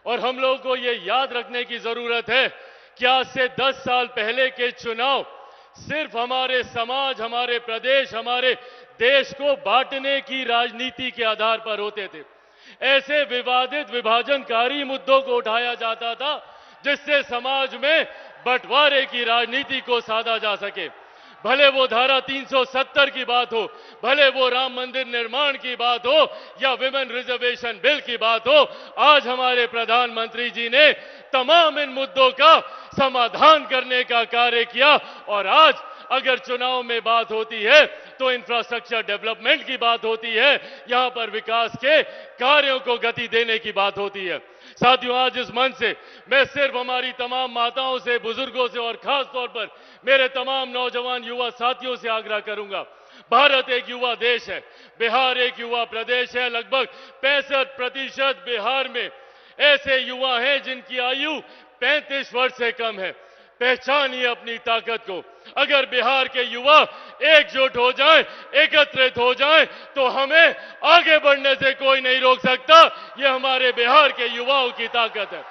और हम लोगों को ये याद रखने की जरूरत है कि आज से 10 साल पहले के चुनाव सिर्फ हमारे समाज, हमारे प्रदेश, हमारे देश को बांटने की राजनीति के आधार पर होते थे। ऐसे विवादित विभाजनकारी मुद्दों को उठाया जाता था जिससे समाज में बंटवारे की राजनीति को साधा जा सके। भले वो धारा 370 की बात हो, भले वो राम मंदिर निर्माण की बात हो या विमेन रिजर्वेशन बिल की बात हो, आज हमारे प्रधानमंत्री जी ने तमाम इन मुद्दों का समाधान करने का कार्य किया। और आज अगर चुनाव में बात होती है तो इंफ्रास्ट्रक्चर डेवलपमेंट की बात होती है, यहां पर विकास के कार्यों को गति देने की बात होती है। साथियों, आज इस मंच से मैं सिर्फ हमारी तमाम माताओं से, बुजुर्गों से और खास तौर पर मेरे तमाम नौजवान युवा साथियों से आग्रह करूंगा। भारत एक युवा देश है, बिहार एक युवा प्रदेश है। लगभग 65% बिहार में ऐसे युवा हैं जिनकी आयु 35 वर्ष से कम है। पहचानिए अपनी ताकत को। अगर बिहार के युवा एकजुट हो जाएं, एकत्रित हो जाएं, तो हमें आगे बढ़ने से कोई नहीं रोक सकता। ये हमारे बिहार के युवाओं की ताकत है।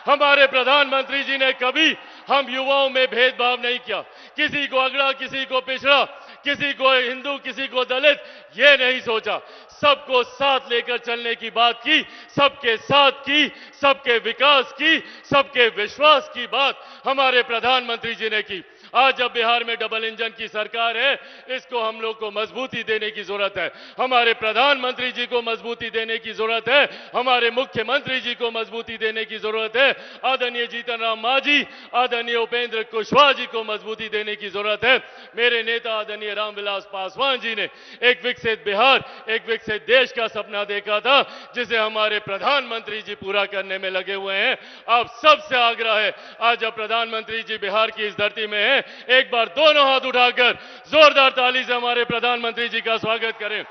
हमारे प्रधानमंत्री जी ने कभी हम युवाओं में भेदभाव नहीं किया, किसी को अगड़ा, किसी को पिछड़ा, किसी को हिंदू, किसी को दलित, ये नहीं सोचा। सबको साथ लेकर चलने की बात की, सबके साथ की, सबके विकास की, सबके विश्वास की बात हमारे प्रधानमंत्री जी ने की। आज जब बिहार में डबल इंजन की सरकार है, इसको हम लोग को मजबूती देने की जरूरत है। हमारे प्रधानमंत्री जी को मजबूती देने की जरूरत है, हमारे मुख्यमंत्री जी को मजबूती देने की जरूरत है, आदरणीय जीतन राम मांझी, आदरणीय उपेंद्र कुशवाहा जी को मजबूती देने की जरूरत है। मेरे नेता आदरणीय रामविलास पासवान जी ने एक विकसित बिहार, एक विकसित देश का सपना देखा था, जिसे हमारे प्रधानमंत्री जी पूरा करने में लगे हुए हैं। आप सबसे आग्रह है, आज जब प्रधानमंत्री जी बिहार की इस धरती में है, एक बार दोनों हाथ उठाकर जोरदार ताली से हमारे प्रधानमंत्री जी का स्वागत करें।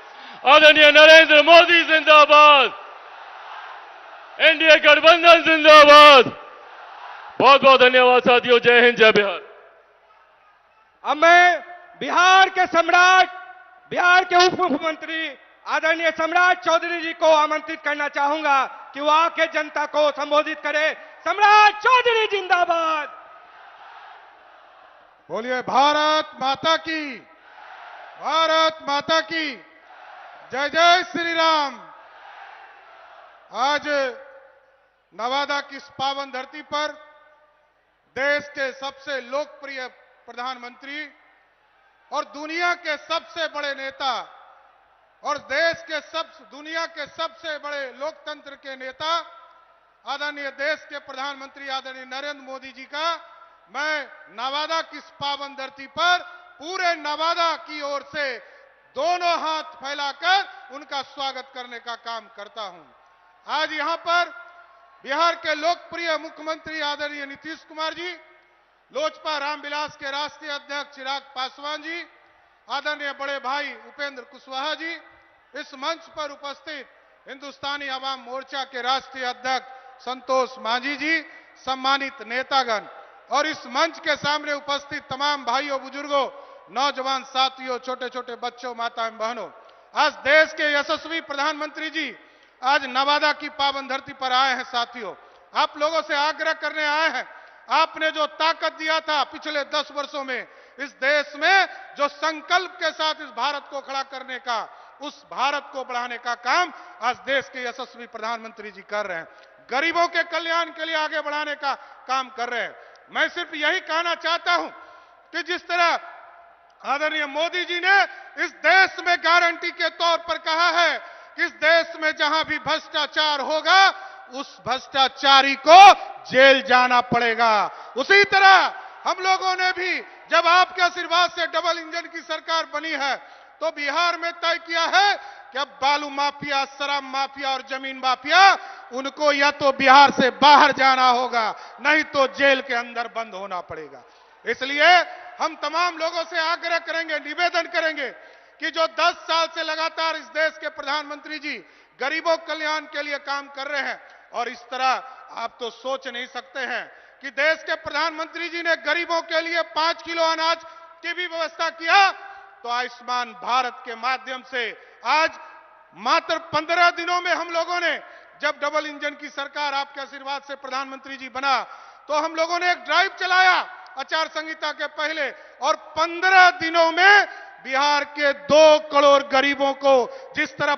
आदरणीय नरेंद्र मोदी जिंदाबाद, एनडीए गठबंधन जिंदाबाद। बहुत बहुत धन्यवाद साथियों। जय हिंद, जय बिहार। अब मैं बिहार के सम्राट, बिहार के उप मुख्यमंत्री आदरणीय सम्राट चौधरी जी को आमंत्रित करना चाहूंगा कि वो आके जनता को संबोधित करे। सम्राट चौधरी जिंदाबाद। बोलिए भारत माता की, भारत माता की जय। जय श्री राम। आज नवादा की इस पावन धरती पर देश के सबसे लोकप्रिय प्रधानमंत्री और दुनिया के सबसे बड़े नेता और दुनिया के सबसे बड़े लोकतंत्र के नेता आदरणीय देश के प्रधानमंत्री आदरणीय नरेंद्र मोदी जी का मैं नवादा की इस पावन धरती पर पूरे नवादा की ओर से दोनों हाथ फैलाकर उनका स्वागत करने का काम करता हूं। आज यहां पर बिहार के लोकप्रिय मुख्यमंत्री आदरणीय नीतीश कुमार जी, लोजपा रामविलास के राष्ट्रीय अध्यक्ष चिराग पासवान जी, आदरणीय बड़े भाई उपेंद्र कुशवाहा जी, इस मंच पर उपस्थित हिंदुस्तानी अवाम मोर्चा के राष्ट्रीय अध्यक्ष संतोष मांझी जी, सम्मानित नेतागण और इस मंच के सामने उपस्थित तमाम भाइयों, बुजुर्गों, नौजवान साथियों, छोटे छोटे बच्चों, माताएं, बहनों, आज देश के यशस्वी प्रधानमंत्री जी आज नवादा की पावन धरती पर आए हैं। साथियों, आप लोगों से आग्रह करने आए हैं, आपने जो ताकत दिया था पिछले 10 वर्षों में इस देश में, जो संकल्प के साथ इस भारत को खड़ा करने का, उस भारत को बढ़ाने का काम आज देश के यशस्वी प्रधानमंत्री जी कर रहे हैं। गरीबों के कल्याण के लिए आगे बढ़ाने का काम कर रहे हैं। मैं सिर्फ यही कहना चाहता हूं कि जिस तरह आदरणीय मोदी जी ने इस देश में गारंटी के तौर पर कहा है कि इस देश में जहां भी भ्रष्टाचार होगा उस भ्रष्टाचारी को जेल जाना पड़ेगा, उसी तरह हम लोगों ने भी जब आपके आशीर्वाद से डबल इंजन की सरकार बनी है तो बिहार में तय किया है कि अब बालू माफिया, शराब माफिया और जमीन माफिया, उनको या तो बिहार से बाहर जाना होगा, नहीं तो जेल के अंदर बंद होना पड़ेगा। इसलिए हम तमाम लोगों से आग्रह करेंगे, निवेदन करेंगे कि जो 10 साल से लगातार इस देश के प्रधानमंत्री जी गरीबों कल्याण के लिए काम कर रहे हैं, और इस तरह आप तो सोच नहीं सकते हैं कि देश के प्रधानमंत्री जी ने गरीबों के लिए 5 किलो अनाज की भी व्यवस्था किया, तो आयुष्मान भारत के माध्यम से आज मात्र 15 दिनों में हम लोगों ने जब डबल इंजन की सरकार आपके आशीर्वाद से प्रधानमंत्री जी बना, तो हम लोगों ने एक ड्राइव चलाया आचार संहिता के पहले, और 15 दिनों में बिहार के 2 करोड़ गरीबों को जिस तरह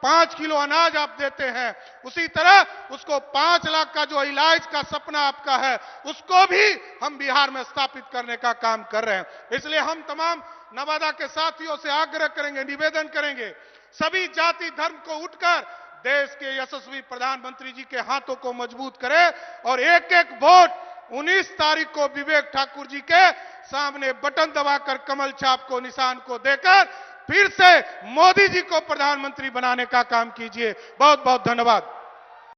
5 किलो अनाज आप देते हैं, उसी तरह उसको 5 लाख का जो इलाज का सपना आपका है, उसको भी हम बिहार में स्थापित करने का काम कर रहे हैं। इसलिए हम तमाम नवादा के साथियों से आग्रह करेंगे, निवेदन करेंगे, सभी जाति धर्म को उठकर देश के यशस्वी प्रधानमंत्री जी के हाथों को मजबूत करें और एक एक वोट 19 तारीख को विवेक ठाकुर जी के सामने बटन दबाकर कमल छाप को निशान को देकर फिर से मोदी जी को प्रधानमंत्री बनाने का काम कीजिए। बहुत बहुत धन्यवाद।